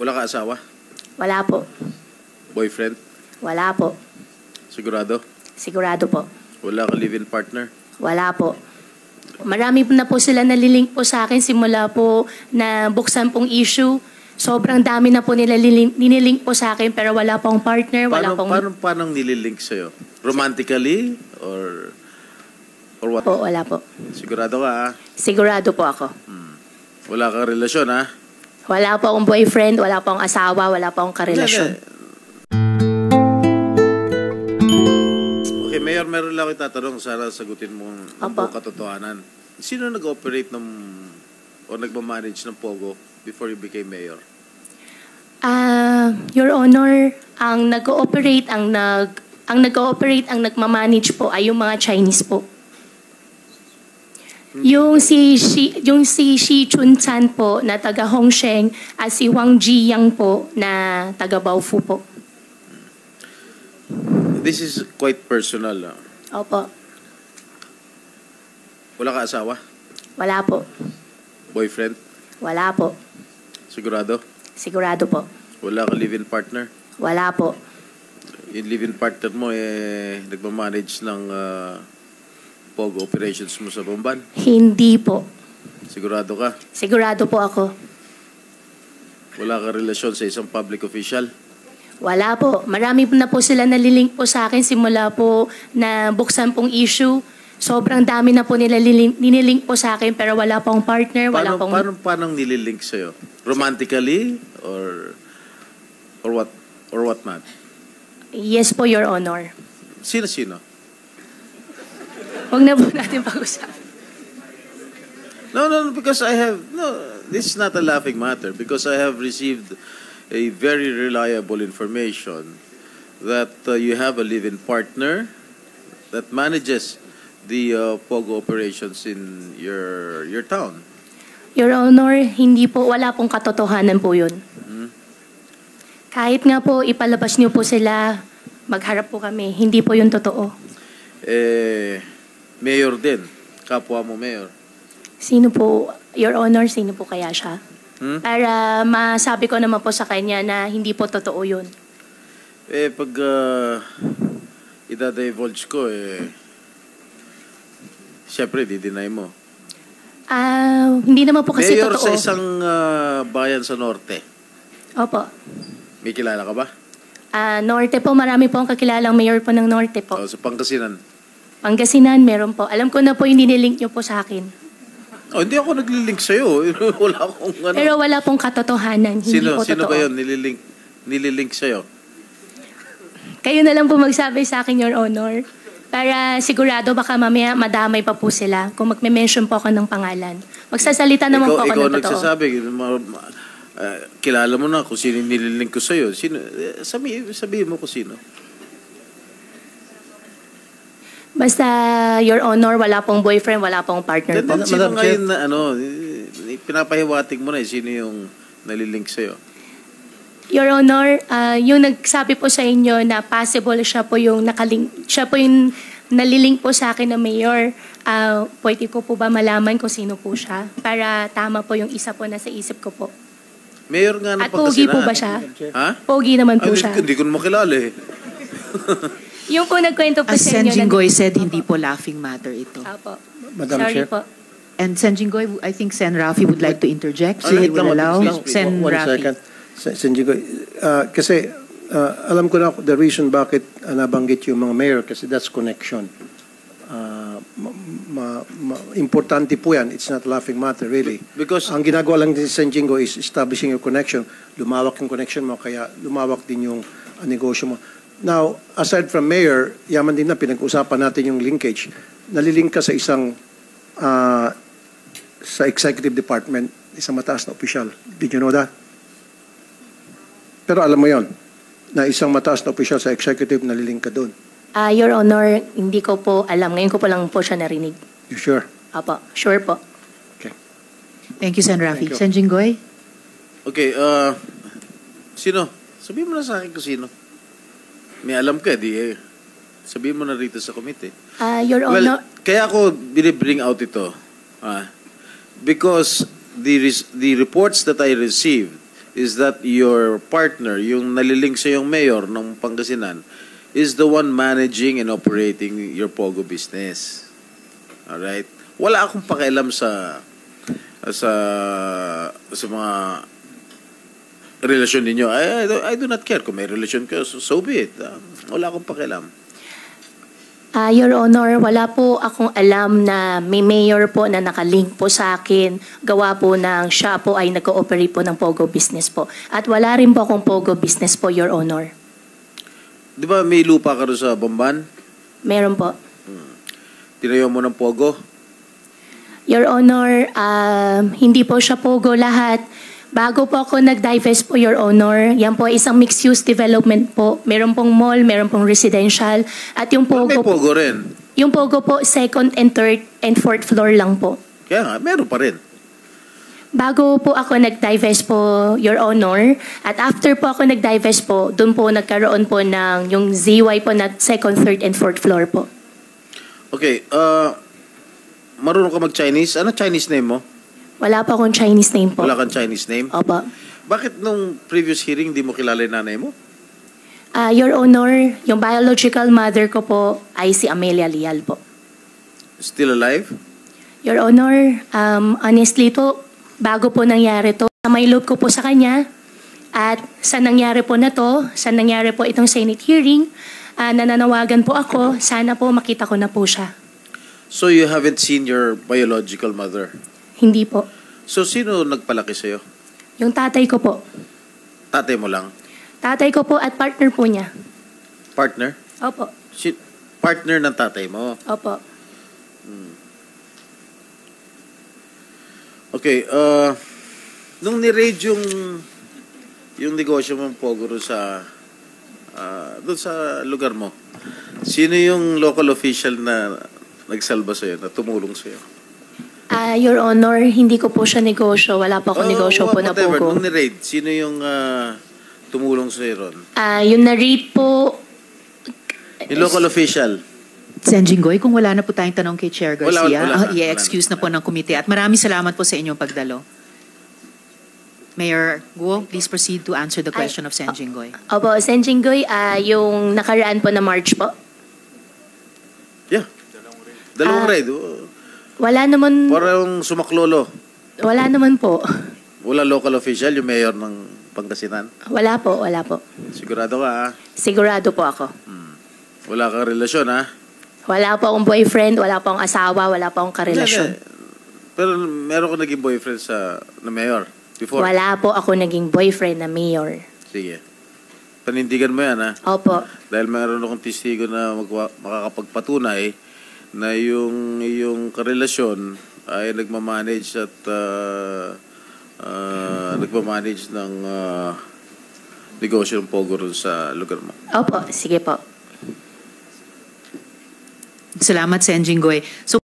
Wala ka asawa? Wala po. Boyfriend? Wala po. Sigurado? Sigurado po. Wala ka live-in partner? Wala po. Marami na po sila nalilink po sa akin simula po na buksan pong issue. Sobrang dami na po nila nililink po sa akin pero wala pong partner, wala pong... Paano nililink sa'yo? Romantically? Or what? Po, wala po. Sigurado ka, ha? Sigurado po ako. Wala kang relasyon, ha? Wala po akong boyfriend, wala po akong asawa, wala po akong karelasyon. Okay, Mayor, meron lang akong tatanong. Sana sagutin mo ang Opo. buong katotohanan. Sino nag-operate o nagmamanage ng Pogo before you became Mayor? Your Honor, ang nag-ooperate, ang nagmamanage po ay yung mga Chinese po. Yung si Shi Chun-chan po na taga Hongsheng at si Wang Jiyang po na taga Baofu po. This is quite personal. Opo. Wala ka asawa? Wala po. Boyfriend? Wala po. Sigurado? Sigurado po. Wala ka live-in partner? Wala po. Yung live-in partner mo nagmamanage ng Pogo operations mo sa Bamban? Hindi po. Sigurado ka? Sigurado po ako. Wala ka relasyon sa isang public official? Wala po. Marami na po sila nalilink po sa akin simula po na buksan pong issue. Sobrang dami na po nila nililink po sa akin pero wala pong partner, wala pong... Paano nililink sa'yo? Romantically? Or what? Or what not? Yes po, Your Honor. Sino-sino? Huwag na po natin pag-usapan. No, because this is not a laughing matter because I have received a very reliable information that you have a live-in partner that manages the Pogo operations in your town. Your Honor, hindi po, wala pong katotohanan po yun. Kahit nga po ipalabas niyo po sila, magharap po kami, hindi po yun totoo. Mayor din, kapwa mo mayor. Sino po, Your Honor, sino po kaya siya? Para masabi ko naman po sa kanya na hindi po totoo yun. Pag ida-divulge ko, siyempre, di-deny mo. Hindi naman po kasi Mayor totoo. sa isang bayan sa norte. Opo. May kilala ka ba? Norte po, marami po ang kakilalang mayor po ng Norte po. Sa Pangasinan. Pangasinan, meron po. Alam ko na po yung nililink niyo po sa akin. Hindi ako naglilink sa'yo. Wala akong ano. Pero wala pong katotohanan. Hindi po totoo. Sino ba yun nililink sa'yo? Kayo na lang po magsabi sa akin, Your Honor. Para sigurado baka mamaya madamay pa po sila kung magme-mention po ako ng pangalan. Magsasalita naman po ako ng totoo. Ikaw nagsasabi, kilala mo na kung sino nililink ko sa'yo. Sabihin mo kung sino. Basta, Your Honor, wala pong boyfriend, wala pong partner po. Sino ngayon na pinapahiwatig mo na sino yung nalilink sa'yo? Your Honor, yung nagsabi po sa inyo na possible siya po yung nalilink po sa akin na mayor, pwede ko po ba malaman kung sino po siya? Para tama po yung isa po na sa isip ko po. Mayor nga ng At pogi po ba siya? Ha? Pogi naman po siya. Hindi ko naman makilala Yung po nagkwento po As sa inyo. Sen Jinggoy said, hindi po laughing matter ito. Apo. Madam Sorry Chair. po. And Sen Jinggoy, I think Sen Rafi would like to interject. So Wait he will lang, allow please, please. Sen One Rafi. second. Sen Jinggoy. Kasi alam ko na the reason bakit nabanggit yung mga mayor kasi that's connection. Importante po yan. It's not laughing matter, really. Because ang ginagawa lang din si Sen Jinggoy is establishing your connection. Lumawak yung connection mo, kaya lumawak din yung negosyo mo. Now, aside from mayor, yaman din na pinag-usapan natin yung linkage. Nalilink ka sa isang sa executive department, isang mataas na opisyal. Did you know that? Pero alam mo yon na isang mataas na opisyal sa executive nalilink ka doon. Your Honor, hindi ko po alam. Ngayon ko po lang po siya narinig. You sure? Apo. Sure po. Okay. Thank you, Sen Rafi. Thank you. Sen Jinggoy? Okay, sino? Sabihin mo na sa akin kung sino. May alam ka, sabihin mo na rito sa committee. Your Honor... Well, kaya ako binibring out ito. Because the reports that I received is that your partner, yung nalilink sa yung mayor ng Pangasinan, is the one managing and operating your Pogo business. Alright? Wala akong pakialam sa mga relasyon ninyo. I do not care kung may relasyon kayo, so be it. Wala akong pakialam. Your Honor, wala po akong alam na may mayor po na nakalink po sa akin. Gawa po ng siya po ay nag-ooperate po ng Pogo business po. At wala rin po akong Pogo business po, Your Honor. Di ba may lupa ka rin sa Bamban? Meron po. Tinayo mo ng Pogo? Your Honor, hindi po siya Pogo lahat. Bago po ako nag-divest po, Your Honor, yan po ay isang mixed-use development po. Meron pong mall, meron pong residential. At yung Pero may Pogo, Pogo rin. yung Pogo po, second and third and fourth floor lang po. Kaya nga, meron pa rin. Bago po ako nag-divest po, Your Honor, at after po ako nag-divest po, doon po nagkaroon po ng yung ZY po na second, third, and fourth floor po. Okay, marunong ka mag-Chinese? Ano Chinese name mo? Wala po akong Chinese name po. Wala kang Chinese name? Opo. Bakit nung previous hearing di mo kilala yung nanay mo? Your Honor, yung biological mother ko po ay si Amelia Lial po. Still alive? Your Honor, honestly po, bago po nangyari to, may loob ko po sa kanya. At sa nangyari po na to, sa nangyari po itong Senate hearing, nananawagan po ako, sana po makita ko na po siya. So you haven't seen your biological mother? Hindi po. So sino nagpalaki sa'yo? Yung tatay ko po. Tatay mo lang? Tatay ko po at partner po niya. Partner? Opo. Partner ng tatay mo? Opo. Okay, nung ni-raid yung negosyo mong Pogo doon sa lugar mo, sino yung local official na nagsalba sa'yo, na tumulong sa'yo? Your Honor, hindi ko po siya negosyo. Wala po ako negosyo po na whatever. Pogo. Nung ni-raid, sino yung tumulong sa'yo ron? Yung na-rate po, Yung local official? Sen Jinggoy, kung wala na po tayong tanong kay Chair Garcia, wala na. i-excuse na po ng komite. At maraming salamat po sa inyong pagdalo. Mayor Guo, please proceed to answer the question of Sen Jinggoy. Opo, Sen Jinggoy, yung nakaraan po na March po. Yeah. Dalawang raid. Wala naman, Parang sumaklolo. wala naman po. Wala local official, yung mayor ng Pangasinan. Wala po, wala po. Sigurado ka, ha? Sigurado po ako. Wala kang relasyon, ha? Wala po akong boyfriend, wala po akong asawa, wala po akong karelasyon. Hindi. Pero meron ko naging boyfriend na mayor before. Wala po ako naging boyfriend na mayor. Sige. Panindigan mo yan, ha? Opo. Dahil meron akong testigo na makakapagpatunay na yung karelasyon ay nagmamanage at nagmamanage ng negosyo ng Pogo ron sa lugar mo. Opo, sige po. Salamat, Sen Jinggoy. So,